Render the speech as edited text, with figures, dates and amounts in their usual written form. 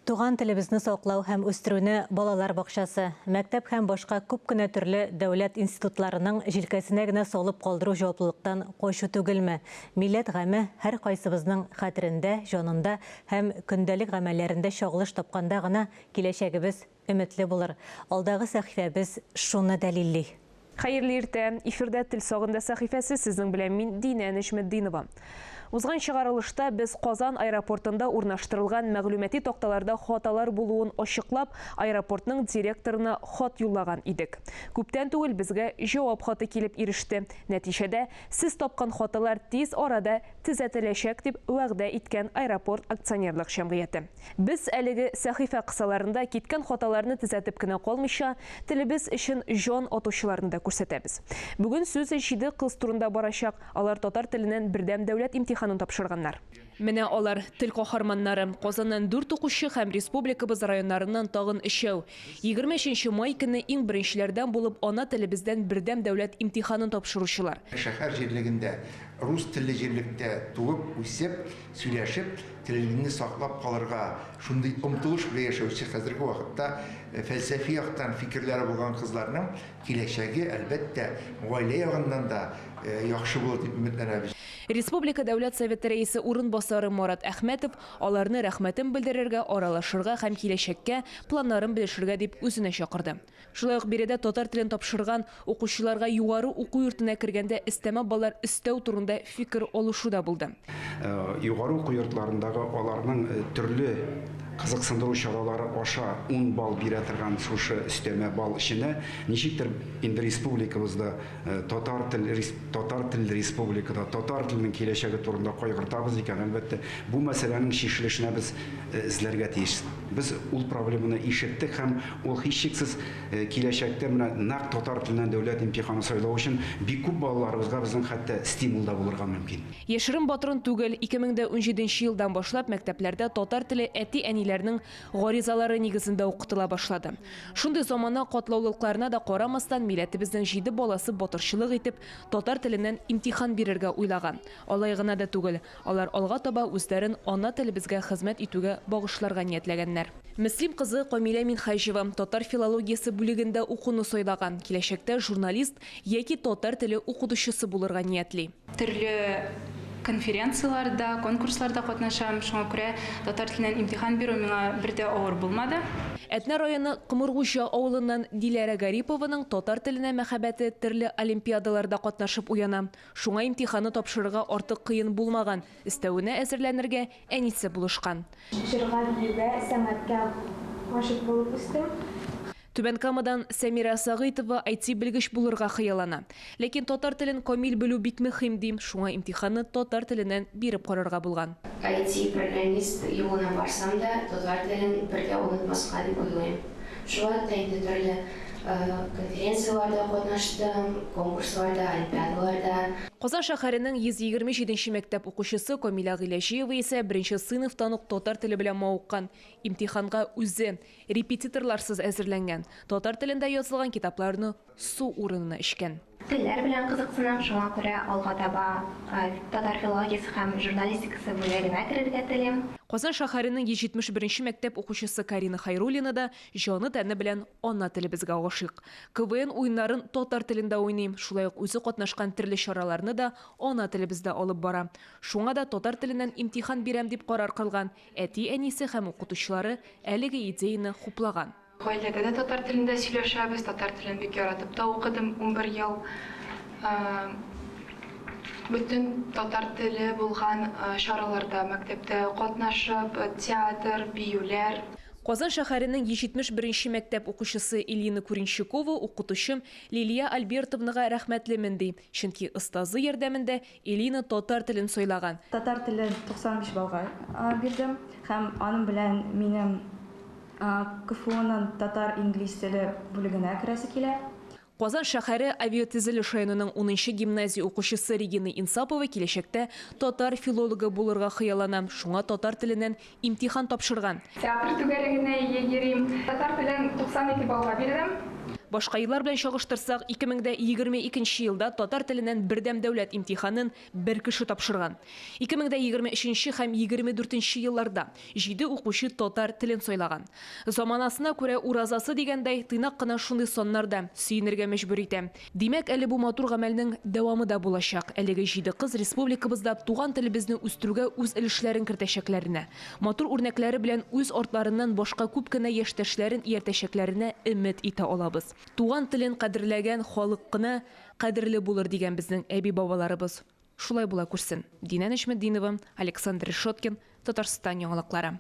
Туган телебезне саклау һәм үстерүне балалар бакчасы, мәктәп һәм башка күп кенә төрле дәүләт институтларының җилкәсенә генә салып калдыру җаваплылыктан кайшу түгелме? Милләт гаме һәр кайсыбызның хәтерендә, җанында һәм көндәлек гамәлләрендә чагылыш тапканда гына киләчәгебез өметле булыр. Алдагы сәхифәбез шуны дәлилли. Хәерле иртә, эфирдә тел сагында сәхифәсе сезнең белән мин Динә Нишметдинова. Узган чыгарылышта без Казан аэропортында урнаштырылган мәгълүмати такталарда хаталар булуын ачыклап, аэропортның директорына хат юллаган идек. Күптән түгел безгә җавап хаты килеп иреште. Нәтиҗәдә сез тапкан хаталар тиз арада төзәтеләчәк дип вәгъдә иткән аэропорт акционерлык җәмгыяте. Без әлеге сәхифә кысаларында киткән хаталарны төзәтеп кенә калмыйча, телебез өчен җан атучыларны да күрсәтәбез. Бүген сүз 7 кыз турында барачак, алар татар теленнән бердәм дәүләт имтиханын тапшырганнар. Менә алар тел каһарманнары. Казаннан 4 укучы һәм республикабыз районнарыннан тагын 3. 23 май көне иң беренчеләрдән булып ана телебездән бердәм дәүләт имтиханын тапшыручылар. Шәһәр җирлегендә рус телле җирлектә туып, үсеп, сөйләшеп, телне саклап калырга шундый омтылыш белән яшәүче хәзерге вакытта фәлсәфи яктан фикерләре булган кызларның киләчәге әлбәттә гаилә ягыннан да яхшы булыр дип өметләнәбез. Республика дәүләт советы рәисе урынбасары Марат Әхмәтов аларны рәхмәтен белдерергә, аралашырга һәм киләчәккә планнарын белешергә дип үзенә чакырды. Шулай ук биредә татар телен тапшырган укучыларга югары уку йортына кергәндә өстәмә баллар өстәү турында фикер алышу да булды. Югары уку йортларындагы аларның төрле кызыксындыру чаралары аша 10 балл бирә торган шушы өстәмә балл эченә ничектер инде республикабызда татар тел республикада татар теленең киләчәге турында кайгыртабыз икән, әлбәттә бу мәсьәләнең чишелешенә без эзләргә тиеш. Без ул проблеманы ишеттек һәм ул һичшиксез киләчәктә менә нәкъ татар теленнән дәүләт имтиханы сайлау өчен бик күп балаларыбызга безнең хәтта стимул да булырга мөмкин. Яшерен батырын түгел, 2017 елдан башлап мәктәпләрдә татар теле әти-әниләрнең гаризалары нигезендә укытыла башлады. Шундый замана катлаулыкларына да карамастан милләтебезнең 7 баласы батырчылык итеп татар теленнән имтихан бирергә уйлаган. Алай гына да түгел, алар алга таба үзләрен ана телебезгә хезмәт итүгә багышларга ниятләгәннәр. Мөслим кызы Камилә Минхаҗева татар филологиясе бүлегендә укуны сайлаган, киләчәктә журналист яки татар теле укытучысы булырга ниятли. Төрле конференцияларда, конкурсларда катнашам, шуңа күрә татар теленнән имтихан бирү миңа бер дә авыр булмады. Әтнә районы Кымыргуча авылыннан Диләрә Гарипованың татар теленә мәхәббәте төрле олимпиадаларда катнашып уяна. Шуңа имтиханы тапшырырга артык кыен булмаган, өстәвенә әзерләнергә әнисе булышкан. Җырга биюгә, сәнгатькә гашык булып үстем. Түбән Камадан Сәмира Сагыйтова IT белгеч булырга хыяллана. Ләкин татар телен камил белү бик мөһим ди, шуңа имтиханны татар теленнән биреп карарга булган. IT программист юлына барсам да татар телен бергә унытмаска дип уйлыйм. Шулай да инде төрле конференцияларда катнаштым, конкурсларда, олимпиадаларда. Казан шәһәренең 127нче мәктәп укучысы Камила Гыйләҗиева исә 1нче сыйныфтан ук татар теле белән мавыккан. Имтиханга үзе репетиторларсыз әзерләнгән. Татар телендә язылган китапларны су урынына эчкән. Телләр белән кызыксынам, шуңа күрә алга таба татар филологиясе һәм журналистикасы бүлегенә керергә телим. Казан шәһәренең 171нче мәктәп укучысы Карина Хайруллина да җаны тәне белән ана телебезгә гашыйк. КВН уеннарын татар телендә уйныйм, шулай ук үзе катнашкан төрле чараларны да ана телебездә алып бара. Шуңа да татар теленнән имтихан бирәм дип карар кылган. Әти-әнисе һәм укытучылары әлеге идеяны хуплаган. Гаиләдә дә татар телендә сөйләшәбез, татар телен бик яратып та укыдым 11 ел. Бүтән татар теле булган чараларда мәктәптә катнашып, театр, биюләр. Казан шәһәренең 71нче мәктәп укучысы Илина Куренщикова укытучым Лилия Альбертовнага рәхмәтлемен ди. Чөнки остазы ярдәмендә Илина татар телен сайлаган. Татар телен 95 балга бирдем һәм аның белән минем КФУның татар-инглиз теле бүлегенә керәсе килә. Казан шәһәре авиатөзелеш районының 10нчы гимназия укучысы Регина Инсапова киләчәктә татар филологы булырга хыяллана. Шуңа татар теленнән имтихан тапшырган. Театр түгәрәгенә йөрим. Татар телен 92 балга бирдем. Башка еллар белән чагыштырсак, 2022 елда татар теленнән бердәм дәүләт имтиханын бер кеше тапшырган. 2023 һәм 24 елларда 7 укучы татар телен сайлаган. Заманасына күрә уразасы дигәндәй, тыйнак кына шундый соннарда сөенергә мәҗбүр итә. Димәк, әле бу матур гамәлнең дәвамы да булачак. Әлеге 7 кыз республикабызда туган телебезне үстерүгә үз өлешләрен кертәчәкләренә, матур үрнәкләре белән үз артларыннан башка күп кенә яшьтәшләрен ияртәчәкләренә өмет итә алабыз. Туган телен кадерләгән халык кына кадерле булыр дигән безнең әби-бабаларыбыз. Шулай була күрсен. Динә Нәҗметдинова, Александр Решоткин, Татарстан яңалыклары.